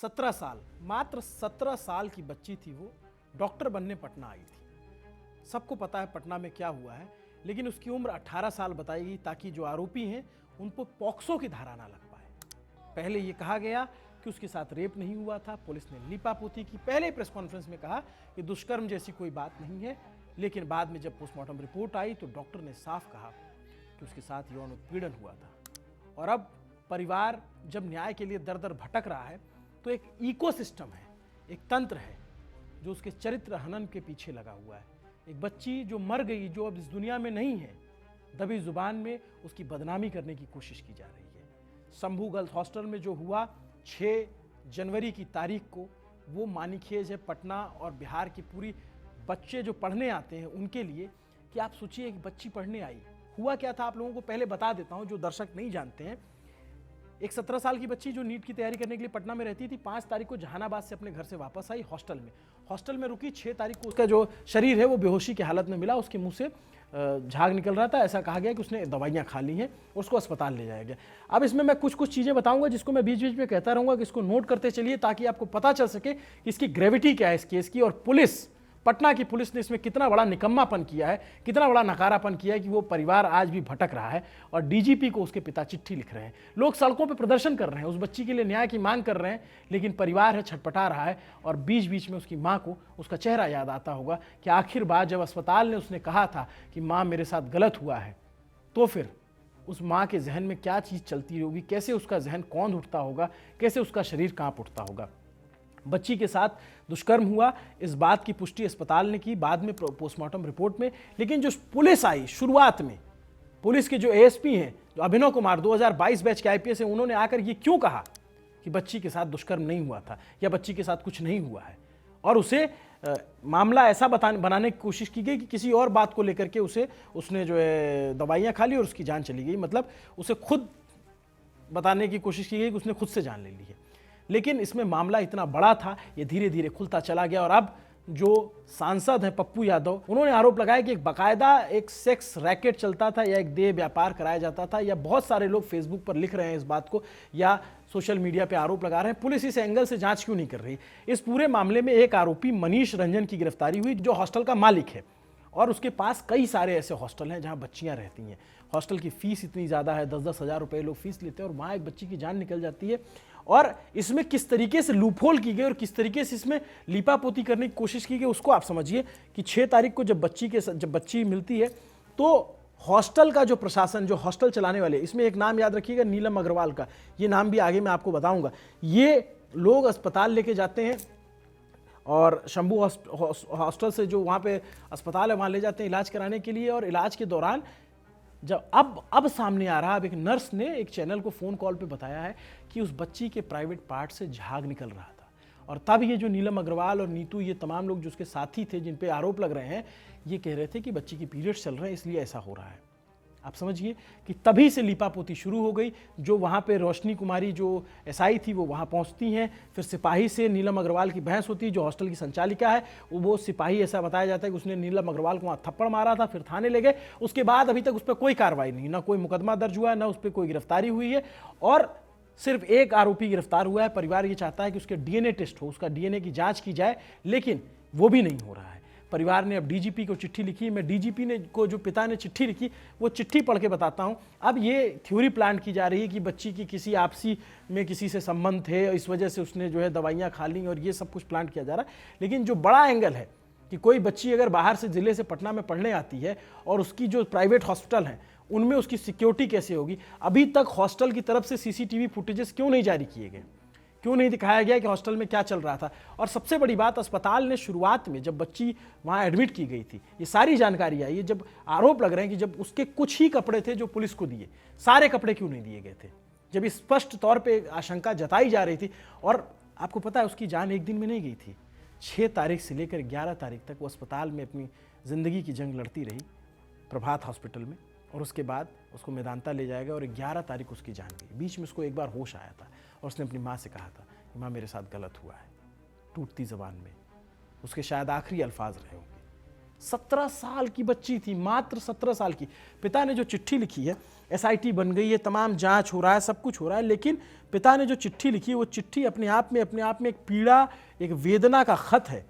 17 साल, मात्र 17 साल की बच्ची थी वो, डॉक्टर बनने पटना आई थी। सबको पता है पटना में क्या हुआ है, लेकिन उसकी उम्र 18 साल बताई गई ताकि जो आरोपी हैं उन पर पॉक्सो की धारा ना लग पाए। पहले ये कहा गया कि उसके साथ रेप नहीं हुआ था, पुलिस ने लीपापोती की। पहले प्रेस कॉन्फ्रेंस में कहा कि दुष्कर्म जैसी कोई बात नहीं है, लेकिन बाद में जब पोस्टमार्टम रिपोर्ट आई तो डॉक्टर ने साफ कहा कि उसके साथ यौन उत्पीड़न हुआ था। और अब परिवार जब न्याय के लिए दर दर भटक रहा है तो एक इकोसिस्टम है, एक तंत्र है जो उसके चरित्र हनन के पीछे लगा हुआ है। एक बच्ची जो मर गई, जो अब इस दुनिया में नहीं है, दबी जुबान में उसकी बदनामी करने की कोशिश की जा रही है। शंभू गर्ल्स हॉस्टल में जो हुआ 6 जनवरी की तारीख को, वो मानीखेज है पटना और बिहार की पूरी बच्चे जो पढ़ने आते हैं उनके लिए। कि आप सोचिए एक बच्ची पढ़ने आई, हुआ क्या था आप लोगों को पहले बता देता हूं जो दर्शक नहीं जानते हैं। एक 17 साल की बच्ची जो नीट की तैयारी करने के लिए पटना में रहती थी, 5 तारीख को जहानाबाद से अपने घर से वापस आई हॉस्टल में रुकी। 6 तारीख को उसका जो शरीर है वो बेहोशी की हालत में मिला, उसके मुंह से झाग निकल रहा था। ऐसा कहा गया कि उसने दवाइयां खा ली हैं, उसको अस्पताल ले जाया गया। अब इसमें मैं कुछ चीज़ें बताऊंगा जिसको मैं बीच बीच में कहता रहूंगा कि इसको नोट करते चलिए ताकि आपको पता चल सके कि इसकी ग्रेविटी क्या है इस केस की, और पुलिस, पटना की पुलिस ने इसमें कितना बड़ा निकम्मापन किया है, कितना बड़ा नकारापन किया है कि वो परिवार आज भी भटक रहा है। और डीजीपी को उसके पिता चिट्ठी लिख रहे हैं, लोग सड़कों पर प्रदर्शन कर रहे हैं, उस बच्ची के लिए न्याय की मांग कर रहे हैं, लेकिन परिवार है छटपटा रहा है। और बीच बीच में उसकी माँ को उसका चेहरा याद आता होगा कि आखिर बार जब अस्पताल ने उसने कहा था कि माँ मेरे साथ गलत हुआ है, तो फिर उस माँ के जहन में क्या चीज़ चलती होगी, कैसे उसका जहन कौंध उठता होगा, कैसे उसका शरीर कांप उठता होगा। बच्ची के साथ दुष्कर्म हुआ, इस बात की पुष्टि अस्पताल ने की, बाद में पोस्टमार्टम रिपोर्ट में। लेकिन जो पुलिस आई शुरुआत में, पुलिस के जो एएसपी हैं, जो अभिनव कुमार 2022 बैच के आईपीएस हैं, उन्होंने आकर ये क्यों कहा कि बच्ची के साथ दुष्कर्म नहीं हुआ था या बच्ची के साथ कुछ नहीं हुआ है, और उसे मामला ऐसा बनाने की कोशिश की गई कि किसी और बात को लेकर के उसने जो है दवाइयाँ खा ली और उसकी जान चली गई। मतलब उसे खुद बताने की कोशिश की गई कि उसने खुद से जान ले ली है। लेकिन इसमें मामला इतना बड़ा था, ये धीरे धीरे खुलता चला गया। और अब जो सांसद हैं पप्पू यादव, उन्होंने आरोप लगाया कि एक बाकायदा एक सेक्स रैकेट चलता था या एक देह व्यापार कराया जाता था, या बहुत सारे लोग फेसबुक पर लिख रहे हैं इस बात को या सोशल मीडिया पे आरोप लगा रहे हैं। पुलिस इस एंगल से जांच क्यों नहीं कर रही? इस पूरे मामले में एक आरोपी मनीष रंजन की गिरफ्तारी हुई, जो हॉस्टल का मालिक है, और उसके पास कई सारे ऐसे हॉस्टल हैं जहां बच्चियां रहती हैं। हॉस्टल की फीस इतनी ज़्यादा है, 10-10 हज़ार रुपये लोग फीस लेते हैं, और वहाँ एक बच्ची की जान निकल जाती है। और इसमें किस तरीके से लूपहोल की गई और किस तरीके से इसमें लीपापोती करने की कोशिश की गई, उसको आप समझिए कि 6 तारीख को जब बच्ची मिलती है तो हॉस्टल का जो प्रशासन, जो हॉस्टल चलाने वाले, इसमें एक नाम याद रखिएगा, नीलम अग्रवाल का, ये नाम भी आगे मैं आपको बताऊंगा। ये लोग अस्पताल लेके जाते हैं और शंभू हॉस्टल से जो वहाँ पे अस्पताल है वहाँ ले जाते हैं इलाज कराने के लिए। और इलाज के दौरान जब अब सामने आ रहा, अब एक नर्स ने एक चैनल को फ़ोन कॉल पे बताया है कि उस बच्ची के प्राइवेट पार्ट से झाग निकल रहा था। और तब ये जो नीलम अग्रवाल और नीतू, ये तमाम लोग जो उसके साथी थे जिन पे आरोप लग रहे हैं, ये कह रहे थे कि बच्ची की पीरियड्स चल रहे हैं इसलिए ऐसा हो रहा है। आप समझिए कि तभी से लीपापोती शुरू हो गई। जो वहाँ पे रोशनी कुमारी जो एसआई थी वो वहाँ पहुँचती हैं, फिर सिपाही से नीलम अग्रवाल की बहस होती है, जो हॉस्टल की संचालिका है, वो सिपाही, ऐसा बताया जाता है कि उसने नीलम अग्रवाल को वहाँ थप्पड़ मारा था, फिर थाने ले गए। उसके बाद अभी तक उस पर कोई कार्रवाई नहीं, ना कोई मुकदमा दर्ज हुआ है, ना उस पर कोई गिरफ्तारी हुई है, और सिर्फ एक आरोपी गिरफ्तार हुआ है। परिवार ये चाहता है कि उसके डीएनए टेस्ट हो, उसका डीएनए की जाँच की जाए, लेकिन वो भी नहीं हो रहा है। परिवार ने अब डीजीपी को चिट्ठी लिखी। मैं डीजीपी ने को जो पिता ने चिट्ठी लिखी वो चिट्ठी पढ़ के बताता हूँ। अब ये थ्योरी प्लांट की जा रही है कि बच्ची की किसी आपसी में किसी से संबंध थे, इस वजह से उसने जो है दवाइयाँ खा ली, और ये सब कुछ प्लांट किया जा रहा है। लेकिन जो बड़ा एंगल है कि कोई बच्ची अगर बाहर से ज़िले से पटना में पढ़ने आती है और उसकी जो प्राइवेट हॉस्पिटल हैं उनमें उसकी सिक्योरिटी कैसे होगी। अभी तक हॉस्टल की तरफ से सीसीटीवी फुटेजेस क्यों नहीं जारी किए गए, क्यों नहीं दिखाया गया कि हॉस्टल में क्या चल रहा था। और सबसे बड़ी बात, अस्पताल ने शुरुआत में जब बच्ची वहाँ एडमिट की गई थी, ये सारी जानकारी आई है। जब आरोप लग रहे हैं कि जब उसके कुछ ही कपड़े थे जो पुलिस को दिए, सारे कपड़े क्यों नहीं दिए गए थे, जब इस स्पष्ट तौर पे आशंका जताई जा रही थी। और आपको पता है उसकी जान एक दिन में नहीं गई थी, 6 तारीख से लेकर 11 तारीख तक वो अस्पताल में अपनी ज़िंदगी की जंग लड़ती रही प्रभात हॉस्पिटल में, और उसके बाद उसको मेदांता ले जाएगा और 11 तारीख उसकी जान गई। बीच में उसको एक बार होश आया था और उसने अपनी माँ से कहा था कि माँ मेरे साथ गलत हुआ है, टूटती ज़बान में उसके शायद आखिरी अल्फाज रहे होंगे। 17 साल की बच्ची थी, मात्र 17 साल की। पिता ने जो चिट्ठी लिखी है, एसआईटी बन गई है, तमाम जांच हो रहा है, सब कुछ हो रहा है, लेकिन पिता ने जो चिट्ठी लिखी है वो चिट्ठी अपने आप में एक पीड़ा, एक वेदना का खत है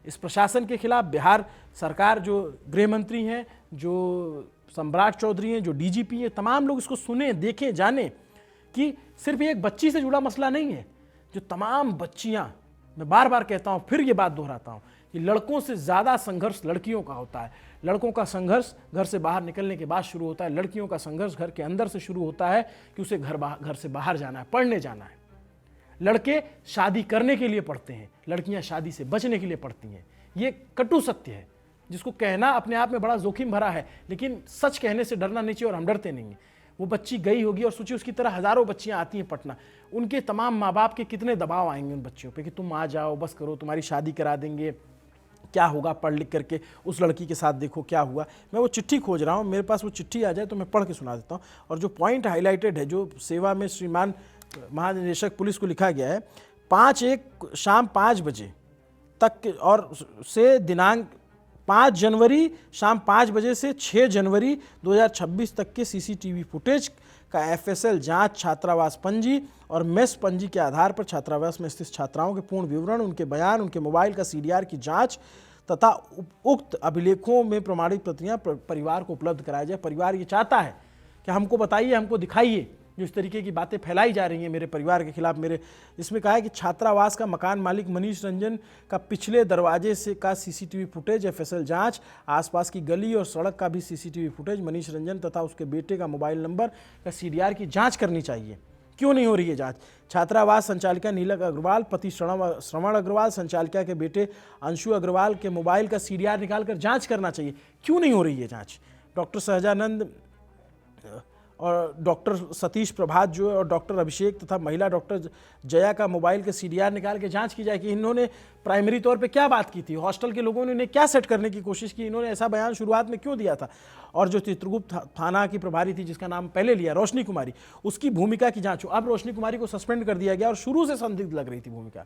इस प्रशासन के खिलाफ। बिहार सरकार, जो गृह मंत्री हैं, जो सम्राट चौधरी हैं, जो डीजीपी हैं, तमाम लोग इसको सुने, देखें, जाने कि सिर्फ एक बच्ची से जुड़ा मसला नहीं है। जो तमाम बच्चियां, मैं बार बार कहता हूं, फिर ये बात दोहराता हूं कि लड़कों से ज़्यादा संघर्ष लड़कियों का होता है। लड़कों का संघर्ष घर से बाहर निकलने के बाद शुरू होता है, लड़कियों का संघर्ष घर के अंदर से शुरू होता है कि उसे घर से बाहर जाना है, पढ़ने जाना है। लड़के शादी करने के लिए पढ़ते हैं, लड़कियां शादी से बचने के लिए पढ़ती हैं। ये कटु सत्य है जिसको कहना अपने आप में बड़ा जोखिम भरा है, लेकिन सच कहने से डरना नहीं चाहिए और हम डरते नहीं हैं। वो बच्ची गई होगी और सोचिए उसकी तरह हजारों बच्चियां आती हैं पटना, उनके तमाम माँ बाप के कितने दबाव आएंगे उन बच्चियों पे कि तुम आ जाओ, बस करो, तुम्हारी शादी करा देंगे, क्या होगा पढ़ लिख करके, उस लड़की के साथ देखो क्या हुआ। मैं वो चिट्ठी खोज रहा हूँ, मेरे पास वो चिट्ठी आ जाए तो मैं पढ़ के सुना देता हूँ। और जो पॉइंट हाईलाइटेड है, जो सेवा में श्रीमान महानिदेशक पुलिस को लिखा गया है, 5/1 शाम 5 बजे तक और से दिनांक 5 जनवरी शाम 5 बजे से 6 जनवरी 2026 तक के सीसीटीवी फुटेज का एफएसएल जांच, छात्रावास पंजी और मेस पंजी के आधार पर छात्रावास में स्थित छात्राओं के पूर्ण विवरण, उनके बयान, उनके मोबाइल का सीडीआर की जांच तथा उक्त अभिलेखों में प्रमाणित प्रतियां परिवार को उपलब्ध कराया जाए। परिवार ये चाहता है कि हमको बताइए, हमको दिखाइए जो इस तरीके की बातें फैलाई जा रही हैं मेरे परिवार के खिलाफ। मेरे इसमें कहा है कि छात्रावास का मकान मालिक मनीष रंजन का पिछले दरवाजे से का सीसीटीवी फुटेज, एफएसएल जांच, आसपास की गली और सड़क का भी सीसीटीवी फुटेज, मनीष रंजन तथा उसके बेटे का मोबाइल नंबर का सीडीआर की जांच करनी चाहिए। क्यों नहीं हो रही है जांच? छात्रावास संचालिका नीलक अग्रवाल, पति श्रवण अग्रवाल, संचालिका के बेटे अंशु अग्रवाल के मोबाइल का सीडीआर निकालकर जांच करना चाहिए। क्यों नहीं हो रही है जांच? डॉक्टर सहजानंद और डॉक्टर सतीश प्रभात जो है और डॉक्टर अभिषेक तथा महिला डॉक्टर जया का मोबाइल के सीडीआर निकाल के जांच की जाए कि इन्होंने प्राइमरी तौर पे क्या बात की थी, हॉस्टल के लोगों ने इन्हें क्या सेट करने की कोशिश की, इन्होंने ऐसा बयान शुरुआत में क्यों दिया था। और जो चित्रगुप्त थाना की प्रभारी थी जिसका नाम पहले लिया, रोशनी कुमारी, उसकी भूमिका की जांच हो। अब रोशनी कुमारी को सस्पेंड कर दिया गया और शुरू से संदिग्ध लग रही थी भूमिका,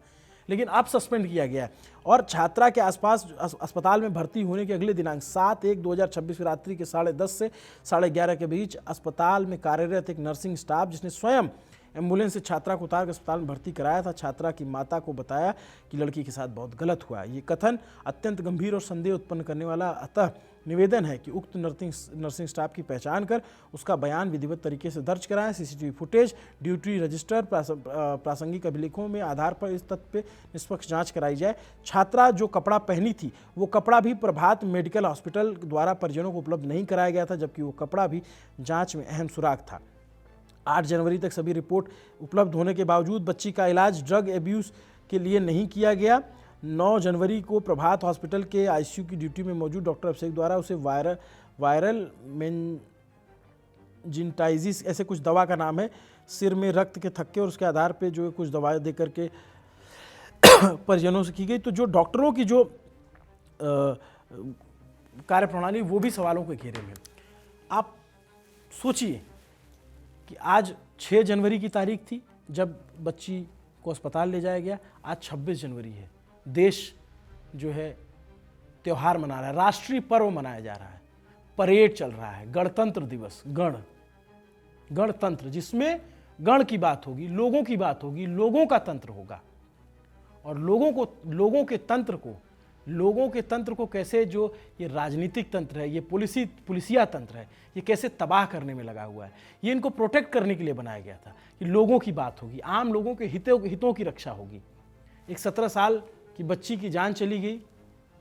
लेकिन अब सस्पेंड किया गया है। और छात्रा के आसपास अस्पताल में भर्ती होने के अगले दिनांक 7/1/2026 रात्रि के 10:30 से 11:30 के बीच अस्पताल में कार्यरत एक नर्सिंग स्टाफ जिसने स्वयं एम्बुलेंस से छात्रा को उतार कर अस्पताल में भर्ती कराया था, छात्रा की माता को बताया कि लड़की के साथ बहुत गलत हुआ है। ये कथन अत्यंत गंभीर और संदेह उत्पन्न करने वाला, अतः निवेदन है कि उक्त नर्सिंग स्टाफ की पहचान कर उसका बयान विधिवत तरीके से दर्ज कराएं। सीसीटीवी फुटेज, ड्यूटी रजिस्टर, प्रासंगिक अभिलेखों में आधार पर इस तथ्य पे निष्पक्ष जांच कराई जाए। छात्रा जो कपड़ा पहनी थी वो कपड़ा भी प्रभात मेडिकल हॉस्पिटल द्वारा परिजनों को उपलब्ध नहीं कराया गया था, जबकि वो कपड़ा भी जाँच में अहम सुराग था। 8 जनवरी तक सभी रिपोर्ट उपलब्ध होने के बावजूद बच्ची का इलाज ड्रग एब्यूज़ के लिए नहीं किया गया। 9 जनवरी को प्रभात हॉस्पिटल के आईसीयू की ड्यूटी में मौजूद डॉक्टर अभिषेक द्वारा उसे वायरल मेनिंजाइटिस ऐसे कुछ दवा का नाम है, सिर में रक्त के थक्के और उसके आधार पे जो कुछ दवाएं दे करके परिजनों से की गई। तो जो डॉक्टरों की जो कार्यप्रणाली वो भी सवालों के घेरे में। आप सोचिए कि आज 6 जनवरी की तारीख थी जब बच्ची को अस्पताल ले जाया गया, आज 26 जनवरी है। देश जो है त्यौहार मना रहा है, राष्ट्रीय पर्व मनाया जा रहा है, परेड चल रहा है, गणतंत्र दिवस, गणतंत्र जिसमें गण की बात होगी, लोगों की बात होगी, लोगों का तंत्र होगा। और लोगों के तंत्र को कैसे जो ये राजनीतिक तंत्र है, ये पुलिसिया तंत्र है, ये कैसे तबाह करने में लगा हुआ है। ये इनको प्रोटेक्ट करने के लिए बनाया गया था कि लोगों की बात होगी, आम लोगों के हितों की रक्षा होगी। एक 17 साल की बच्ची की जान चली गई,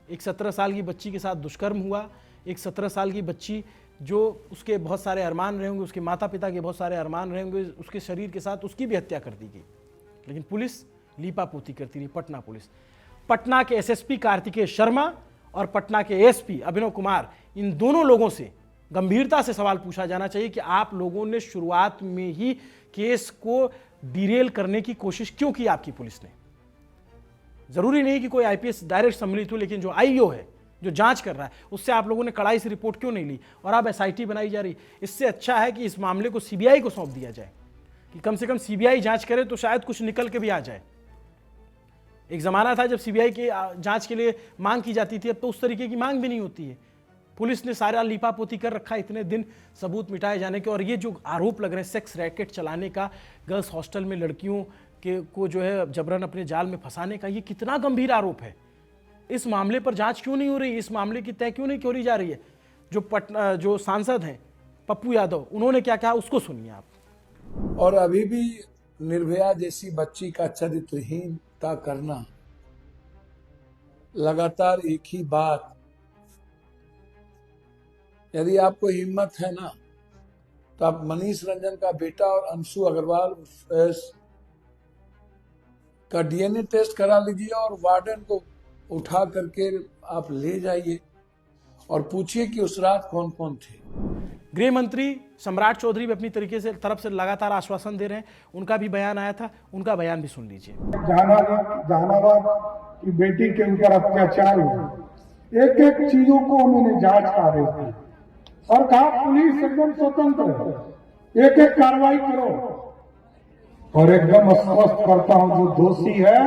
एक 17 साल की बच्ची के साथ दुष्कर्म हुआ, एक 17 साल की बच्ची जो उसके बहुत सारे अरमान रहे होंगे, उसके माता पिता के बहुत सारे अरमान रहे होंगे, उसके शरीर के साथ उसकी भी हत्या कर दी गई। लेकिन पुलिस लीपापोती करती रही। पटना पुलिस, पटना के एसएसपी कार्तिकेय शर्मा और पटना के एसपी अभिनव कुमार, इन दोनों लोगों से गंभीरता से सवाल पूछा जाना चाहिए कि आप लोगों ने शुरुआत में ही केस को डिरेल करने की कोशिश क्यों की आपकी पुलिस ने। जरूरी नहीं कि कोई आईपीएस डायरेक्ट सम्मिलित हो, लेकिन जो आईओ है, जो जांच कर रहा है, उससे आप लोगों ने कड़ाई से रिपोर्ट क्यों नहीं ली और अब एसआईटी बनाई जा रही। इससे अच्छा है कि इस मामले को सीबीआई को सौंप दिया जाए कि कम से कम सीबीआई जांच करे तो शायद कुछ निकल के भी आ जाए। एक ज़माना था जब सीबीआई की जांच के लिए मांग की जाती थी, अब तो उस तरीके की मांग भी नहीं होती है। पुलिस ने सारा लीपापोती कर रखा है इतने दिन सबूत मिटाए जाने के। और ये जो आरोप लग रहे हैं सेक्स रैकेट चलाने का, गर्ल्स हॉस्टल में लड़कियों के को जो है जबरन अपने जाल में फंसाने का, ये कितना गंभीर आरोप है। इस मामले पर जांच क्यों नहीं हो रही, इस मामले की तय क्यों नहीं करी जा रही है? जो सांसद हैं पप्पू यादव, उन्होंने क्या कहा उसको सुनिए आप। और अभी भी निर्भया जैसी बच्ची का चरित्रहीनता करना, लगातार एक ही बात। यदि आपको हिम्मत है ना, तो आप मनीष रंजन का बेटा और अंशु अग्रवाल का डीएनए टेस्ट करा लीजिए और वार्डन को उठा करके आप ले जाइए और पूछिए कि उस रात कौन कौन थे। गृह मंत्री सम्राट चौधरी भी अपनी तरीके से तरफ से लगातार आश्वासन दे रहे हैं। उनका भी बयान आया था, उनका बयान भी सुन लीजिए। जहानाबाद की बेटी के ऊपर अत्याचार हुआ, एक एक चीजों को उन्होंने जांच कर रही थी और कहा पुलिस एकदम स्वतंत्र है, एक एक कार्रवाई करो। और एकदम आश्वस्त करता हूं, जो दोषी है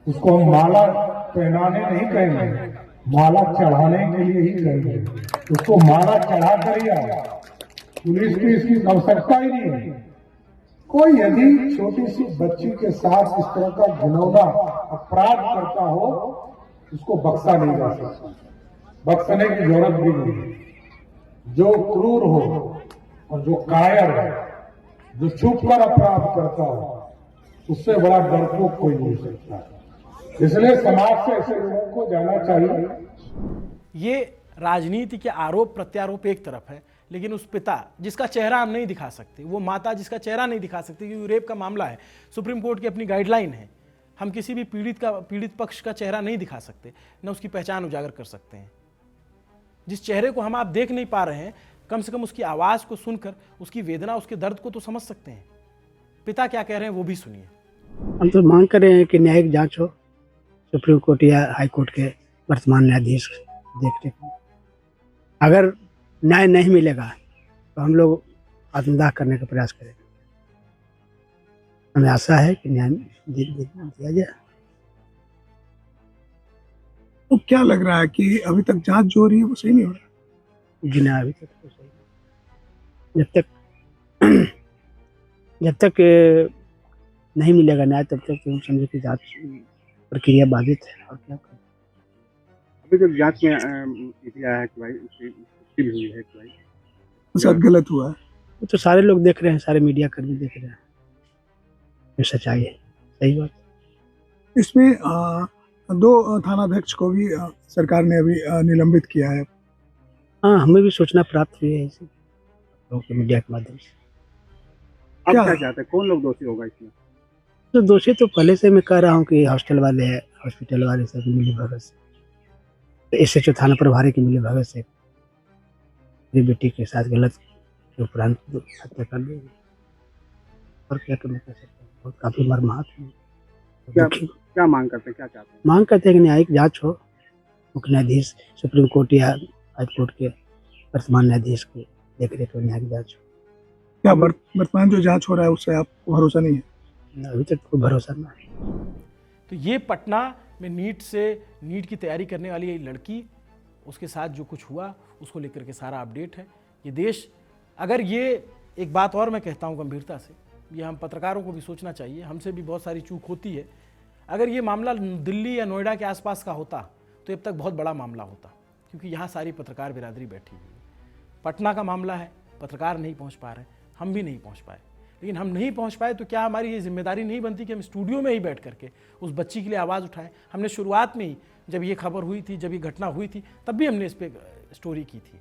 उसको हम माला पहनाने नहीं कहेंगे, माला चढ़ाने के लिए ही कहेंगे। उसको माला चढ़ा कर ही आओ, पुलिस की इसकी आवश्यकता ही नहीं है। कोई यदि छोटी सी बच्ची के साथ इस तरह का घिनौना अपराध करता हो, उसको बख्शा नहीं जा सकता, बख्शने की जरूरत भी नहीं। जो क्रूर हो और जो कायर है, जो छुप कर अपराध करता हो, उससे बड़ा डरपोक कोई नहीं हो सकता। इसलिए समाज से ऐसे लोगों को जाना चाहिए। ये राजनीति के आरोप प्रत्यारोप एक तरफ है, लेकिन उस पिता जिसका चेहरा हम नहीं दिखा सकते, वो माता जिसका चेहरा नहीं दिखा सकती, क्योंकि रेप का मामला है, सुप्रीम कोर्ट की अपनी गाइडलाइन है, हम किसी भी पीड़ित पक्ष का चेहरा नहीं दिखा सकते, न उसकी पहचान उजागर कर सकते हैं। जिस चेहरे को हम आप देख नहीं पा रहे हैं, कम से कम उसकी आवाज़ को सुनकर उसकी वेदना, उसके दर्द को तो समझ सकते हैं। पिता क्या कह रहे हैं वो भी सुनिए। हम तो मांग कर रहे हैं कि न्यायिक जांच हो, सुप्रीम कोर्ट या हाई कोर्ट के वर्तमान न्यायाधीश देख रेख। अगर न्याय नहीं मिलेगा तो हम लोग आत्मदाह करने का प्रयास करेंगे। हमें आशा है कि न्याय दिया जाए। तो क्या लग रहा है कि अभी तक जांच जो हो रही है वो सही नहीं हो रहा? जी ना, अभी तक तो सही नहीं। जब तक नहीं मिलेगा न्याय, तब तक हम समझे कि जांच प्रक्रिया बाधित है। और क्या करें? अभी तक जांच में आया है कि भाई उसकी पुष्टि भी हुई है कि भाई उसके साथ गलत हुआ है। वो तो सारे लोग देख रहे हैं, सारे मीडिया कर्मी देख रहे हैं, ये सच्चाई है, सही बात। इसमें दो थानाध्यक्ष को भी सरकार ने अभी निलंबित किया है। हाँ, हमें भी सूचना प्राप्त हुई है इसी लोगों के मीडिया के माध्यम से। अब क्या चाहते हैं, कौन लोग दोषी होगा इसमें? तो दोषी तो पहले से मैं कह रहा हूँ कि हॉस्टल वाले, हॉस्पिटल वाले से मिली भगत से, तो SHO थाना प्रभारी की मिली भगत से मेरी बेटी के साथ गलत के उपरांत हत्या कर दी। और क्या कर सकते हैं, बहुत काफी मर्माहत है। क्या मांग करते हैं, क्या चाहते हैं? मांग करते हैं कि न्यायिक जांच हो, मुख्य न्यायाधीश सुप्रीम कोर्ट या हाई कोर्ट के वर्तमान न्यायाधीश की देखरेख में न्यायिक जांच हो। क्या वर्तमान जो जांच हो रहा है उससे आपको भरोसा नहीं है? अभी तक कोई भरोसा नहीं। तो ये पटना में नीट की तैयारी करने वाली ये लड़की, उसके साथ जो कुछ हुआ उसको लेकर के सारा अपडेट है। ये देश, अगर ये एक बात और मैं कहता हूँ गंभीरता से, ये हम पत्रकारों को भी सोचना चाहिए, हमसे भी बहुत सारी चूक होती है। अगर ये मामला दिल्ली या नोएडा के आसपास का होता तो अब तक बहुत बड़ा मामला होता, क्योंकि यहाँ सारी पत्रकार बिरादरी बैठी हुई है। पटना का मामला है, पत्रकार नहीं पहुँच पा रहे, हम भी नहीं पहुँच पाए। लेकिन हम नहीं पहुँच पाए तो क्या हमारी ये जिम्मेदारी नहीं बनती कि हम स्टूडियो में ही बैठ करके उस बच्ची के लिए आवाज़ उठाएं? हमने शुरुआत में ही, जब ये खबर हुई थी, जब ये घटना हुई थी, तब भी हमने इस पर स्टोरी की थी।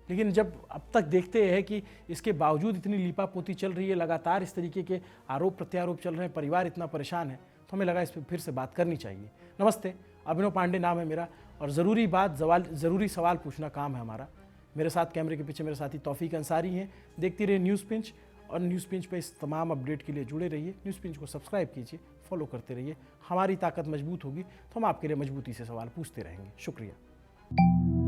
लेकिन जब अब तक देखते हैं कि इसके बावजूद इतनी लीपापोती चल रही है, लगातार इस तरीके के आरोप प्रत्यारोप चल रहे हैं, परिवार इतना परेशान है, तो हमें लगा इस पर फिर से बात करनी चाहिए। नमस्ते, अभिनव पांडे नाम है मेरा, और ज़रूरी सवाल पूछना काम है हमारा। मेरे साथ कैमरे के पीछे मेरे साथी तौफीक अंसारी हैं। देखती रहिए न्यूज़ पिंच, और न्यूज़ पिंच पे इस तमाम अपडेट के लिए जुड़े रहिए। न्यूज़ पिंच को सब्सक्राइब कीजिए, फॉलो करते रहिए। हमारी ताकत मजबूत होगी तो हम आपके लिए मजबूती से सवाल पूछते रहेंगे। शुक्रिया।